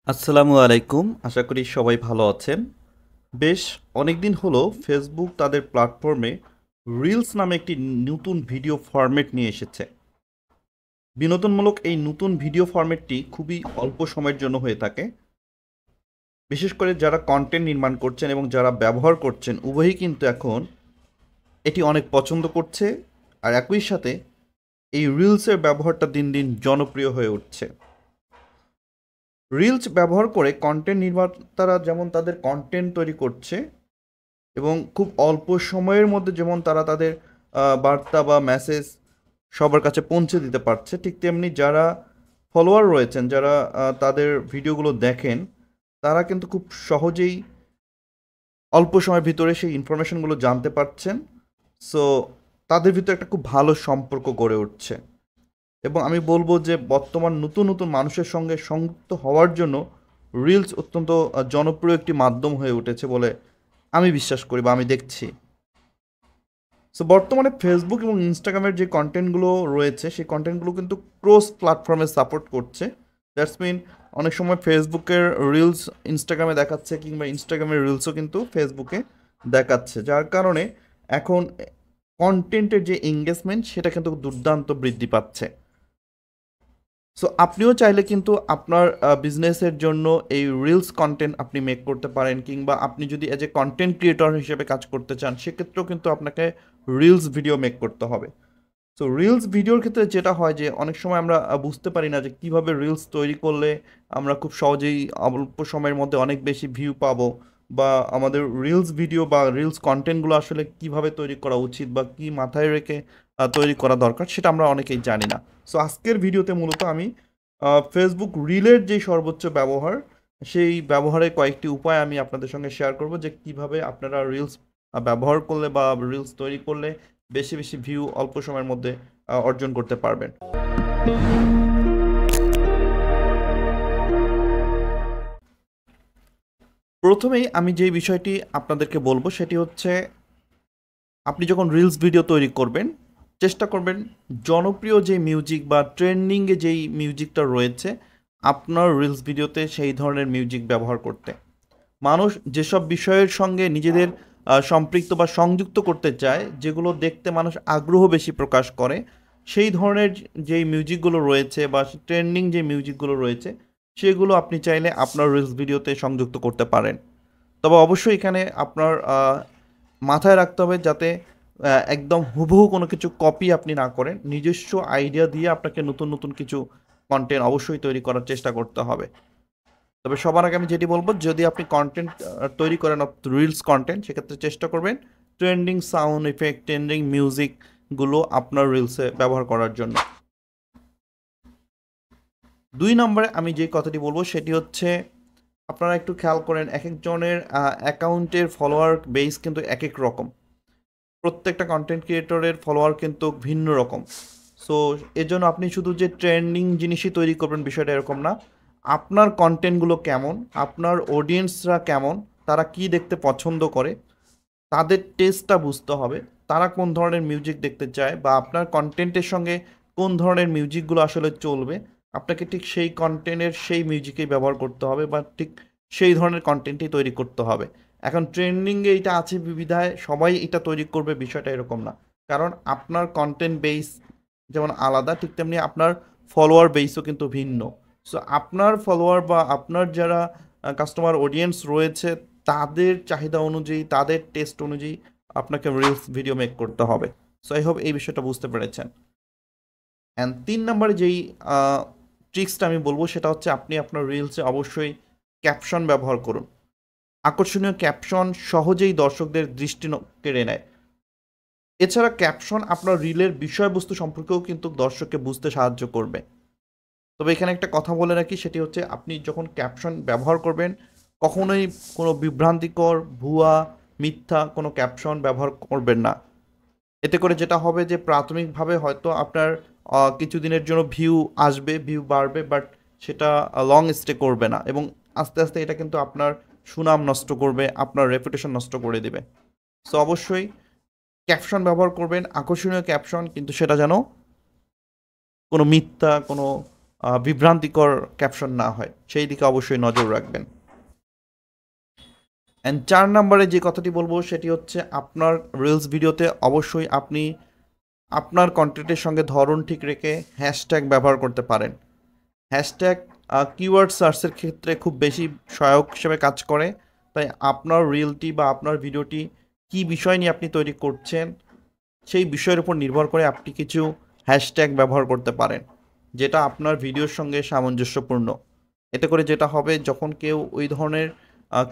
আসসালামু আলাইকুম। আশা করি সবাই ভালো আছেন। বেশ অনেকদিন হলো ফেসবুক তাদের প্ল্যাটফর্মে রিলস নামে একটি নতুন ভিডিও ফরম্যাট নিয়ে এসেছে। বিনোদনমূলক এই নতুন ভিডিও ফরম্যাটটি খুবই অল্প সময়ের জন্য হয়ে থাকে। বিশেষ করে যারা কন্টেন্ট নির্মাণ করছেন এবং যারা ব্যবহার করছেন উভয়ই কিন্তু এখন এটি অনেক পছন্দ করছে, আর একই সাথে এই রিলসের ব্যবহারটা দিন দিন জনপ্রিয় হয়ে উঠছে। রিলস ব্যবহার করে কন্টেন্ট নির্মাতারা যেমন তাদের কন্টেন্ট তৈরি করছে এবং খুব অল্প সময়ের মধ্যে যেমন তারা তাদের বার্তা বা মেসেজ সবার কাছে পৌঁছে দিতে পারছে, ঠিক তেমনি যারা ফলোয়ার রয়েছেন, যারা তাদের ভিডিওগুলো দেখেন, তারা কিন্তু খুব সহজেই অল্প সময়ের ভিতরে সেই ইনফরমেশনগুলো জানতে পারছেন। সো তাদের ভিতরে একটা খুব ভালো সম্পর্ক গড়ে উঠছে এবং আমি বলবো যে বর্তমান নতুন নতুন মানুষের সঙ্গে সংযুক্ত হওয়ার জন্য রিলস অত্যন্ত জনপ্রিয় একটি মাধ্যম হয়ে উঠেছে বলে আমি বিশ্বাস করি বা আমি দেখছি। সো বর্তমানে ফেসবুক এবং ইনস্টাগ্রামের যে কন্টেন্টগুলো রয়েছে সেই কন্টেন্টগুলো কিন্তু ক্রস প্ল্যাটফর্মে সাপোর্ট করছে। দ্যাটস মিন অনেক সময় ফেসবুকের রিলস ইনস্টাগ্রামে দেখাচ্ছে কিংবা ইনস্টাগ্রামের রিলসও কিন্তু ফেসবুকে দেখাচ্ছে, যার কারণে এখন কন্টেন্টের যে এঙ্গেজমেন্ট সেটা কিন্তু দুর্দান্ত বৃদ্ধি পাচ্ছে। সো আপনিও চাইলে কিন্তু আপনার বিজনেসের জন্য এই রিলস কন্টেন্ট আপনি মেক করতে পারেন, কিংবা আপনি যদি এজ এ কন্টেন্ট ক্রিয়েটর হিসেবে কাজ করতে চান সেক্ষেত্রেও কিন্তু আপনাকে রিলস ভিডিও মেক করতে হবে। সো রিলস ভিডিওর ক্ষেত্রে যেটা হয় যে অনেক সময় আমরা বুঝতে পারি না যে কিভাবে রিলস তৈরি করলে আমরা খুব সহজেই অল্প সময়ের মধ্যে অনেক বেশি ভিউ পাবো, বা আমাদের রিলস ভিডিও বা রিলস কন্টেন্টগুলো আসলে কিভাবে তৈরি করা উচিত বা কি মাথায় রেখে তৈরি করা দরকার সেটা আমরা অনেকেই জানি না। সো আজকের ভিডিওতে মূলত আমি ফেসবুক রিলের যে সর্বোচ্চ ব্যবহার, সেই ব্যবহারের কয়েকটি উপায় আমি আপনাদের সঙ্গে শেয়ার করব যে কিভাবে আপনারা রিলস ব্যবহার করলে বা রিলস তৈরি করলে বেশি বেশি ভিউ অল্প সময়ের মধ্যে অর্জন করতে পারবেন। প্রথমেই আমি যে বিষয়টি আপনাদেরকে বলবো সেটি হচ্ছে, আপনি যখন রিলস ভিডিও তৈরি করবেন চেষ্টা করবেন জনপ্রিয় যে মিউজিক বা ট্রেন্ডিংয়ে যেই মিউজিকটা রয়েছে আপনার রিলস ভিডিওতে সেই ধরনের মিউজিক ব্যবহার করতে। মানুষ যেসব বিষয়ের সঙ্গে নিজেদের সম্পৃক্ত বা সংযুক্ত করতে চায়, যেগুলো দেখতে মানুষ আগ্রহ বেশি প্রকাশ করে, সেই ধরনের যেই মিউজিকগুলো রয়েছে বা ট্রেন্ডিং যে মিউজিকগুলো রয়েছে সেগুলো আপনি চাইলে আপনার রিলস ভিডিওতে সংযুক্ত করতে পারেন। তবে অবশ্যই এখানে আপনার মাথায় রাখতে হবে যাতে একদম হুবহু কোনো কিছু কপি আপনি না করেন, নিজস্ব আইডিয়া দিয়ে আপনাকে নতুন নতুন কিছু কন্টেন্ট অবশ্যই তৈরি করার চেষ্টা করতে হবে। তবে সবার আগে আমি যেটি বলবো, যদি আপনি কন্টেন্ট তৈরি করেন রিলস কন্টেন্ট, সেক্ষেত্রে চেষ্টা করবেন ট্রেন্ডিং সাউন্ড ইফেক্ট, ট্রেন্ডিং মিউজিকগুলো আপনার রিলসে ব্যবহার করার জন্য। 2 নম্বরে আমি যে কথাটি বলবো সেটি হচ্ছে, আপনারা একটু খেয়াল করেন এক একজনের অ্যাকাউন্টের ফলোয়ার বেস কিন্তু এক এক রকম। প্রত্যেকটা কন্টেন্ট ক্রিয়েটরের ফলোয়ার কিন্তু ভিন্ন রকম। সো এজন্য আপনি শুধু যে ট্রেন্ডিং জিনিসই তৈরি করবেন বিষয়টা এরকম না। আপনার কন্টেন্টগুলো কেমন, আপনার অডিয়েন্সরা কেমন, তারা কি দেখতে পছন্দ করে, তাদের টেস্টটা বুঝতে হবে। তারা কোন ধরনের মিউজিক দেখতে চায় বা আপনার কন্টেন্টের সঙ্গে কোন ধরনের মিউজিকগুলো আসলে চলবে, আপনাকে ঠিক সেই কন্টেন্টের সেই মিউজিকই ব্যবহার করতে হবে বা ঠিক সেই ধরনের কন্টেন্টই তৈরি করতে হবে। এখন ট্রেন্ডিংয়ে এটা আছে বিবিধায় সবাই এটা তৈরি করবে বিষয়টা এরকম না। কারণ আপনার কন্টেন্ট বেস যেমন আলাদা, ঠিক তেমনি আপনার ফলোয়ার বেসও কিন্তু ভিন্ন। সো আপনার ফলোয়ার বা আপনার যারা কাস্টমার অডিয়েন্স রয়েছে তাদের চাহিদা অনুযায়ী, তাদের টেস্ট অনুযায়ী আপনাকে রিলস ভিডিও মেক করতে হবে। সো আই হোপ এই বিষয়টা বুঝতে পেরেছেন। অ্যান্ড 3 নম্বরে যেই ট্রিক্সটা আমি বলবো সেটা হচ্ছে, আপনি আপনার রিলসে অবশ্যই ক্যাপশন ব্যবহার করুন। আকর্ষণীয় ক্যাপশন সহজেই দর্শকদের দৃষ্টি কেড়ে নেয়। এছাড়া ক্যাপশন আপনার রিলের বিষয়বস্তু সম্পর্কেও কিন্তু দর্শককে বুঝতে সাহায্য করবে। তবে এখানে একটা কথা বলে রাখি, সেটি হচ্ছে আপনি যখন ক্যাপশন ব্যবহার করবেন কখনোই কোনো বিভ্রান্তিকর, ভুয়া, মিথ্যা কোনো ক্যাপশন ব্যবহার করবেন না। এতে করে যেটা হবে যে প্রাথমিকভাবে হয়তো আপনার কিছুদিনের জন্য ভিউ আসবে, ভিউ বাড়বে, বাট সেটা লং স্টে করবে না এবং আস্তে আস্তে এটা কিন্তু আপনার সুনাম নষ্ট করবে, আপনার রেপুটেশন নষ্ট করে দেবে। সো অবশ্যই ক্যাপশন ব্যবহার করবেন, আকর্ষণীয় ক্যাপশন, কিন্তু সেটা যেন কোনো মিথ্যা, কোনো বিভ্রান্তিকর ক্যাপশন না হয়, সেই দিকে অবশ্যই নজর রাখবেন। অ্যান্ড 4 নম্বরে যে কথাটি বলবো সেটি হচ্ছে আপনার রিলস ভিডিওতে অবশ্যই আপনি আপনার কন্টেন্টের সঙ্গে ধরন ঠিক রেখে হ্যাশট্যাগ ব্যবহার করতে পারেন। হ্যাশট্যাগ কিওয়ার্ড সার্চের ক্ষেত্রে খুব বেশি সহায়ক হিসেবে কাজ করে। তাই আপনার রিলটি বা আপনার ভিডিওটি কী বিষয় নিয়ে আপনি তৈরি করছেন সেই বিষয়ের উপর নির্ভর করে আপনি কিছু হ্যাশট্যাগ ব্যবহার করতে পারেন, যেটা আপনার ভিডিওর সঙ্গে সামঞ্জস্যপূর্ণ। এতে করে যেটা হবে, যখন কেউ ওই ধরনের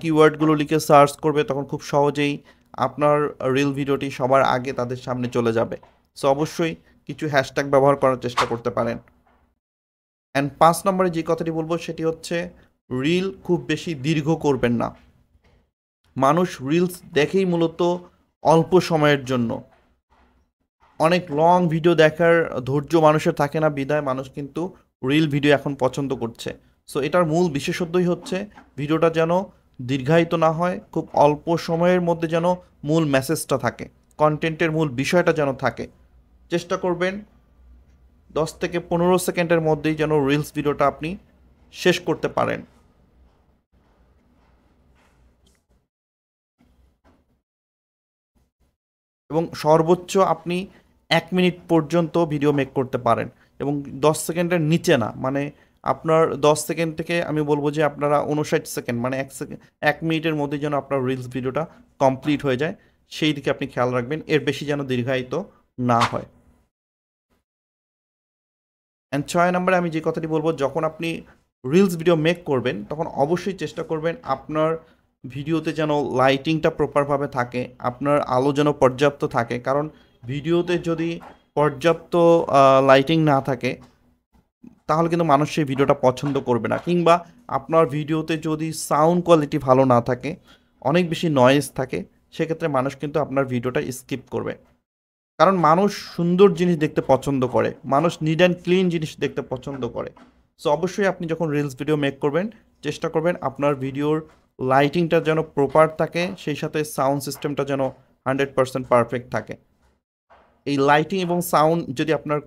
কিওয়ার্ডগুলো লিখে সার্চ করবে তখন খুব সহজেই আপনার রিল ভিডিওটি সবার আগে তাদের সামনে চলে যাবে। সো অবশ্যই কিছু হ্যাশট্যাগ ব্যবহার করার চেষ্টা করতে পারেন। অ্যান্ড 5 নম্বরে যে কথাটি বলবো সেটি হচ্ছে রিল খুব বেশি দীর্ঘ করবেন না। মানুষ রিলস দেখেই মূলত অল্প সময়ের জন্য। অনেক লং ভিডিও দেখার ধৈর্য মানুষের থাকে না, বিধায় মানুষ কিন্তু রিল ভিডিও এখন পছন্দ করছে। সো এটার মূল বিশেষত্বই হচ্ছে ভিডিওটা যেন দীর্ঘায়িত না হয়, খুব অল্প সময়ের মধ্যে যেন মূল মেসেজটা থাকে, কন্টেন্টের মূল বিষয়টা যেন থাকে। চেষ্টা করবেন 10 থেকে 15 সেকেন্ডের মধ্যেই যেন রিলস ভিডিওটা আপনি শেষ করতে পারেন। এবং সর্বোচ্চ আপনি 1 মিনিট পর্যন্ত ভিডিও মেক করতে পারেন, এবং 10 সেকেন্ডের নিচে না। মানে আপনার 10 সেকেন্ড থেকে আমি বলবো যে আপনারা 59 সেকেন্ড, মানে 1 মিনিটের মধ্যে যেন আপনার রিলস ভিডিওটা কমপ্লিট হয়ে যায়, সেই দিকে আপনি খেয়াল রাখবেন, এর বেশি যেন দীর্ঘায়িত না হয়। অ্যান্ড 6 নম্বরে আমি যে কথাটি বলবো, যখন আপনি রিলস ভিডিও মেক করবেন তখন অবশ্যই চেষ্টা করবেন আপনার ভিডিওতে যেন লাইটিংটা প্রপারভাবে থাকে, আপনার আলো যেন পর্যাপ্ত থাকে। কারণ ভিডিওতে যদি পর্যাপ্ত লাইটিং না থাকে তাহলে কিন্তু মানুষ সেই ভিডিওটা পছন্দ করবে না। কিংবা আপনার ভিডিওতে যদি সাউন্ড কোয়ালিটি ভালো না থাকে, অনেক বেশি নয়েজ থাকে, সেক্ষেত্রে মানুষ কিন্তু আপনার ভিডিওটা স্কিপ করবে। কারণ মানুষ সুন্দর জিনিস দেখতে পছন্দ করে, মানুষ নিট অ্যান্ড ক্লিন জিনিস দেখতে পছন্দ করে। সো অবশ্যই আপনি যখন রিলস ভিডিও মেক করবেন চেষ্টা করবেন আপনার ভিডিওর লাইটিংটা যেন প্রপার থাকে, সেই সাথে সাউন্ড সিস্টেমটা যেন 100% পারফেক্ট থাকে। এই লাইটিং এবং সাউন্ড যদি আপনার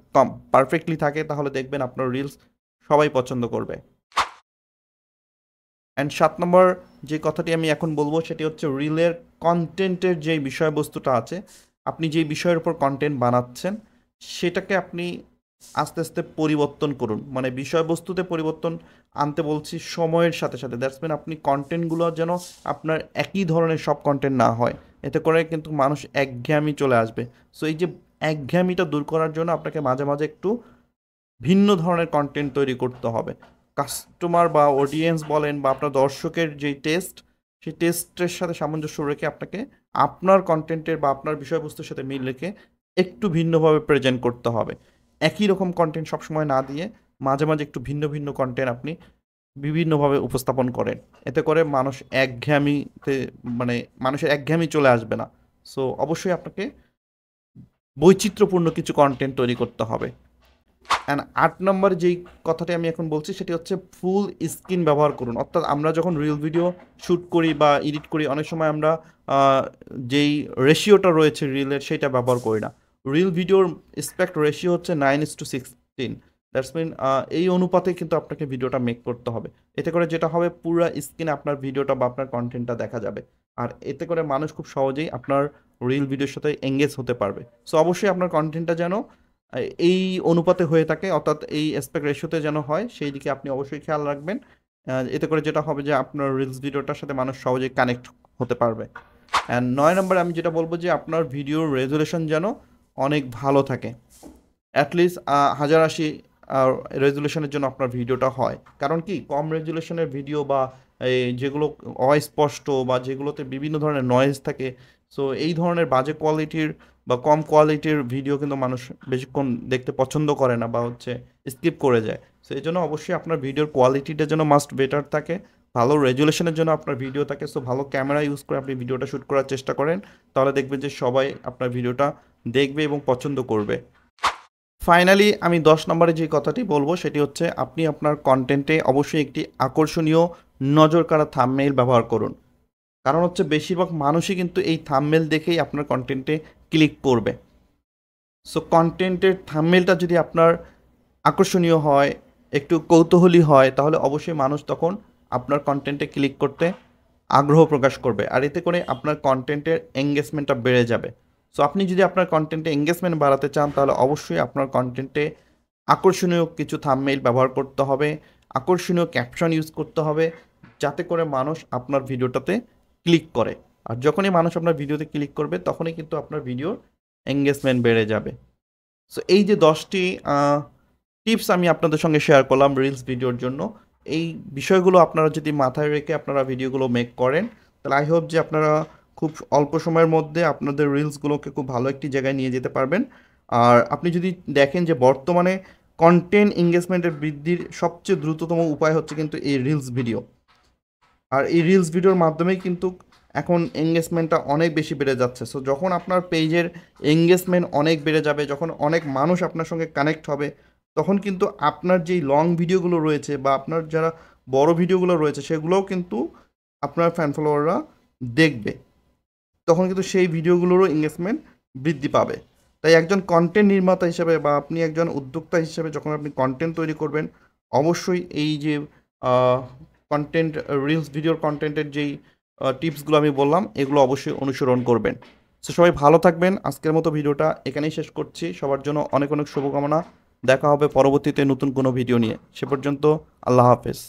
পারফেক্টলি থাকে তাহলে দেখবেন আপনার রিলস সবাই পছন্দ করবে। অ্যান্ড 7 নম্বর যে কথাটি আমি এখন বলবো সেটি হচ্ছে রিলের কন্টেন্টের যে বিষয়বস্তুটা আছে, আপনি যে বিষয়ের উপর কন্টেন্ট বানাচ্ছেন সেটাকে আপনি আস্তে আস্তে পরিবর্তন করুন। মানে বিষয়বস্তুতে পরিবর্তন আনতে বলছি সময়ের সাথে সাথে। দ্যাটস মিন আপনি কন্টেন্টগুলো যেন আপনার একই ধরনের সব কন্টেন্ট না হয়, এতে করে কিন্তু মানুষ একঘেয়েমি চলে আসবে। সো এই যে একঘেয়েমিটা দূর করার জন্য আপনাকে মাঝে মাঝে একটু ভিন্ন ধরনের কন্টেন্ট তৈরি করতে হবে। কাস্টমার বা অডিয়েন্স বলেন বা আপনার দর্শকের যেই টেস্ট, সেই টেস্টের সাথে সামঞ্জস্য রেখে আপনাকে আপনার কন্টেন্টের বা আপনার বিষয়বস্তুর সাথে মিল রেখে একটু ভিন্নভাবে প্রেজেন্ট করতে হবে। একই রকম কন্টেন্ট সবসময় না দিয়ে মাঝে মাঝে একটু ভিন্ন ভিন্ন কন্টেন্ট আপনি বিভিন্নভাবে উপস্থাপন করেন, এতে করে মানুষ একঘেয়েমিতে, মানে মানুষের একঘেয়েমি চলে আসবে না। সো অবশ্যই আপনাকে বৈচিত্র্যপূর্ণ কিছু কন্টেন্ট তৈরি করতে হবে। অ্যান্ড 8 নম্বর যেই কথাটি আমি এখন বলছি সেটি হচ্ছে ফুল স্ক্রিন ব্যবহার করুন। অর্থাৎ আমরা যখন রিল ভিডিও শ্যুট করি বা এডিট করি অনেক সময় আমরা যেই রেশিওটা রয়েছে রিলের সেটা ব্যবহার করি না। রিল ভিডিওর এসপেক্ট রেশিও হচ্ছে 9:16। দ্যাটস মিন এই অনুপাতে কিন্তু আপনাকে ভিডিওটা মেক করতে হবে। এতে করে যেটা হবে, পুরো স্ক্রিনে আপনার ভিডিওটা বা আপনার কন্টেন্টটা দেখা যাবে, আর এতে করে মানুষ খুব সহজেই আপনার রিল ভিডিওর সাথে এঙ্গেজ হতে পারবে। সো অবশ্যই আপনার কন্টেন্টটা যেন এই অনুপাতে হয়ে থাকে, অর্থাৎ এই অ্যাসপেক্ট রেশিওতে যেন হয়, সেই দিকে আপনি অবশ্যই খেয়াল রাখবেন। এতে করে যেটা হবে যে আপনার রিলস ভিডিওটার সাথে মানুষ সহজেই কানেক্ট হতে পারবে। অ্যান্ড 9 নম্বরে আমি যেটা বলবো যে আপনার ভিডিওর রেজুলেশন যেন অনেক ভালো থাকে, অ্যাটলিস্ট 1080 রেজুলেশনের জন্য আপনার ভিডিওটা হয়। কারণ কি, কম রেজুলেশনের ভিডিও বা এই যেগুলো অস্পষ্ট বা যেগুলোতে বিভিন্ন ধরনের নয়েজ থাকে, সো এই ধরনের বাজে কোয়ালিটির বা কম কোয়ালিটির ভিডিও কিন্তু মানুষ বেশিক্ষণ দেখতে পছন্দ করে না বা হচ্ছে স্কিপ করে যায়। সো এই জন্য অবশ্যই আপনার ভিডিওর কোয়ালিটিটা যেন মাস্ট বেটার থাকে, ভালো রেজুলেশনের জন্য আপনার ভিডিও থাকে। সো ভালো ক্যামেরা ইউজ করে আপনি ভিডিওটা শ্যুট করার চেষ্টা করেন, তাহলে দেখবেন যে সবাই আপনার ভিডিওটা দেখবে এবং পছন্দ করবে। ফাইনালি আমি 10 নম্বরে যে কথাটি বলবো সেটি হচ্ছে আপনি আপনার কন্টেন্টে অবশ্যই একটি আকর্ষণীয় নজর কাড়া থাম্বনেইল ব্যবহার করুন। কারণ হচ্ছে বেশিরভাগ মানুষই কিন্তু এই থাম্বনেইল দেখেই আপনার কন্টেন্টে ক্লিক করবে। সো কন্টেন্টের থাম্বনেইলটা যদি আপনার আকর্ষণীয় হয়, একটু কৌতূহলী হয়, তাহলে অবশ্যই মানুষ তখন আপনার কন্টেন্টে ক্লিক করতে আগ্রহ প্রকাশ করবে, আর এতে করে আপনার কন্টেন্টের এঙ্গেজমেন্টটা বেড়ে যাবে। সো আপনি যদি আপনার কন্টেন্টে এঙ্গেজমেন্ট বাড়াতে চান, তাহলে অবশ্যই আপনার কন্টেন্টে আকর্ষণীয় কিছু থাম্বনেইল ব্যবহার করতে হবে, আকর্ষণীয় ক্যাপশন ইউজ করতে হবে, যাতে করে মানুষ আপনার ভিডিওটাতে ক্লিক করে। আর যখনই মানুষ আপনার ভিডিওতে ক্লিক করবে, তখনই কিন্তু আপনার ভিডিওর এঙ্গেজমেন্ট বেড়ে যাবে। সো এই যে 10টি টিপস আমি আপনাদের সঙ্গে শেয়ার করলাম রিলস ভিডিওর জন্য, এই বিষয়গুলো আপনারা যদি মাথায় রেখে আপনারা ভিডিওগুলো মেক করেন, তাহলে আই হোপ যে আপনারা খুব অল্প সময়ের মধ্যে আপনাদের রিলসগুলোকে খুব ভালো একটি জায়গায় নিয়ে যেতে পারবেন। আর আপনি যদি দেখেন যে বর্তমানে কন্টেন্ট এঙ্গেজমেন্টের বৃদ্ধির সবচেয়ে দ্রুততম উপায় হচ্ছে কিন্তু এই রিলস ভিডিও। আর এই রিলস ভিডিওর মাধ্যমেই কিন্তু এখন এঙ্গেজমেন্টটা অনেক বেশি বেড়ে যাচ্ছে। সো যখন আপনার পেজের এঙ্গেজমেন্ট অনেক বেড়ে যাবে, যখন অনেক মানুষ আপনার সঙ্গে কানেক্ট হবে, তখন কিন্তু আপনার যেই লং ভিডিওগুলো রয়েছে বা আপনার যারা বড় ভিডিওগুলো রয়েছে, সেগুলোও কিন্তু আপনার ফ্যান ফলোয়াররা দেখবে। তখন কিন্তু সেই ভিডিওগুলোরও এঙ্গেজমেন্ট বৃদ্ধি পাবে। তাই একজন কন্টেন্ট নির্মাতা হিসেবে বা আপনি একজন উদ্যোক্তা হিসেবে যখন আপনি কন্টেন্ট তৈরি করবেন, অবশ্যই এই যে কন্টেন্ট রিলস ভিডিওর কন্টেন্টের যেই টিপসগুলো আমি বললাম, এগুলো অবশ্যই অনুসরণ করবেন। সো সবাই ভালো থাকবেন। আজকের মতো ভিডিওটা এখানেই শেষ করছি। সবার জন্য অনেক অনেক শুভকামনা। দেখা হবে পরবর্তীতে নতুন কোনো ভিডিও নিয়ে। সে পর্যন্ত আল্লাহ হাফেজ।